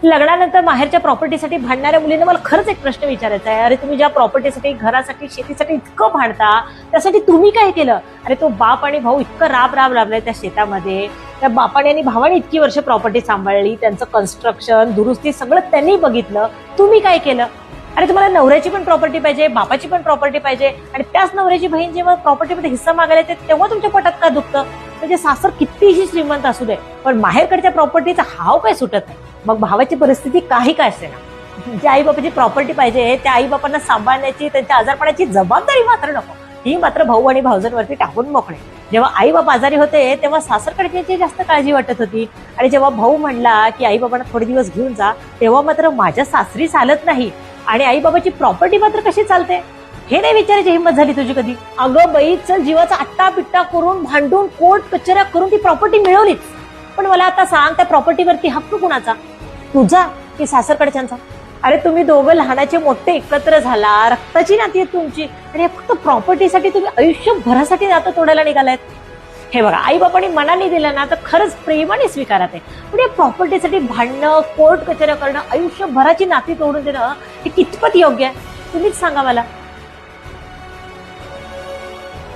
लग्नानंतर माहेरच्या प्रॉपर्टीसाठी भांडणाऱ्या मुलींना मला खरंच एक प्रश्न विचारायचा आहे. अरे तुम्ही ज्या प्रॉपर्टीसाठी, घरासाठी, शेतीसाठी इतकं भांडता, त्यासाठी तुम्ही काय केलं? अरे तो बाप आणि भाऊ इतकं राबलाय त्या शेतामध्ये. त्या बापाने आणि भावाने इतकी वर्ष प्रॉपर्टी सांभाळली, त्यांचं कन्स्ट्रक्शन, दुरुस्ती सगळं त्यांनी बघितलं. तुम्ही काय केलं? अरे तुम्हाला नवऱ्याची पण प्रॉपर्टी पाहिजे, बापाची पण प्रॉपर्टी पाहिजे, आणि त्याच नवऱ्याची बहीण जेव्हा प्रॉपर्टीमध्ये हिस्सा मागायला येते तेव्हा तुमच्या पोटात का दुखतं? म्हणजे सासर कितीही श्रीमंत असू दे, पण माहेरकडच्या प्रॉपर्टीचा हाव काय सुटत नाही. मग भावाची परिस्थिती काही काय असे ना, ज्या आई बापाची प्रॉपर्टी पाहिजे त्या आई बापांना सांभाळण्याची, त्यांच्या आजारपणाची जबाबदारी मात्र नको, ही मात्र भाऊ आणि भावजांवरती टाकून मोकळे. जेव्हा आई बाप आजारी होते तेव्हा सासरकडची जास्त काळजी वाटत होती, आणि जेव्हा भाऊ म्हणला की आई बाबांना थोडे दिवस घेऊन जा, तेव्हा मात्र माझ्या सासरी चालत नाही आणि आई बाबाची प्रॉपर्टी मात्र कशी चालते हे नाही विचारायची हिंमत झाली तुझी कधी? अगं बाई, चल जीवाचा आट्टा पिट्टा करून, भांडून, कोर्ट कचऱ्या करून ती प्रॉपर्टी मिळवलीच, पण मला आता सांग, त्या प्रॉपर्टीवरती हक्क कुणाचा? तुझा की सासरकडच्यांचा? अरे तुम्ही दोघं लहानाचे मोठे एकत्र झाला, रक्ताची नाती आहेत तुमची, आणि फक्त प्रॉपर्टीसाठी तुम्ही आयुष्यभरासाठी नातं तोडायला निघालायत. हे बघा, आई बापांनी मनाने दिलं ना तर खरंच प्रेमाने स्वीकारात आहे, पण या प्रॉपर्टीसाठी भांडणं, कोर्ट कचऱ्या करणं, आयुष्यभराची नाती तोडून देणं हे कितपत योग्य आहे? तुम्हीच सांगा मला.